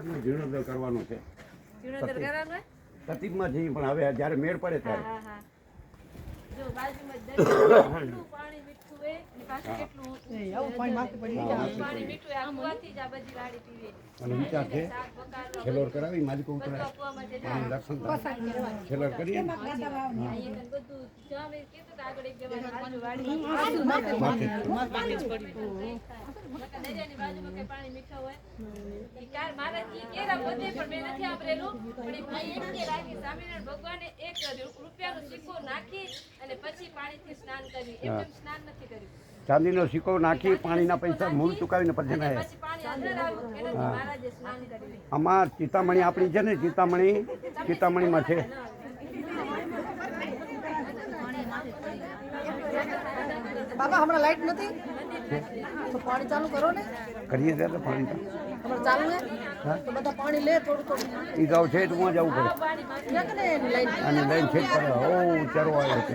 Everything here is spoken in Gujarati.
જીર્ણોદ્ધાર કરવાનો છે. જીર્ણોદ્ધાર કરવાનો હે? સતીબમાં જઈએ પણ હવે જ્યારે મેળ પડે ત્યારે. હા હા જો બાજુમાં કેટલું પાણી મીઠું હે અને પાછું કેટલું ઊંચું છે. આવું પાણી માથે પડી જાય. પાણી મીઠું આ કુવાથી જ આ બધી વાડી પીવે. અને વિચાર છે શાક બકાલો ખેલોર કરાવી માલિકો બધું ઉતરાય આ કુવામાં છે. પાણી દર્શન થાય. ખેલોર કરીએ ને અહીંયા બધું જામે કીધું કે આગળ એક જવાનું વાડી માથે દરિયાની બાજુમાં કઈ પાણી મીઠું હોય ઈ કાર મારા ઈ કેરા પોતે પણ મેં નથી આંબરેલું પણ ઈ ભાઈ એમ કે રાખી સ્વામિનારાયણ ભગવાને 1 રૂપિયાનો સિક્કો નાખી અને પછી પાણીથી સ્નાન કર્યું એમ સ્નાન નથી કર્યું ચાંદીનો સિક્કો નાખી પાણીના પૈસા મૂળ ચૂકાવીને પછી અને નાહે. પછી પાણી અંદર આવ્યું એનાથી મહારાજે સ્નાન કર્યું આમાં ચિંતામણી આપણી છે ને ચિંતામણીમાં છે. બાબા હમણાં લાઈટ નથી તો પાણી ચાલુ કરો ને. કરીએ ત્યારે પાણી હમણાં ચાલુ હે તો બધા પાણી લે થોડું થોડું. ઈ ગાવ છે તો ત્યાં જવું પડે પાણી ને લાઈટ અને લાઈન છે ઓ ચારો આવે છે.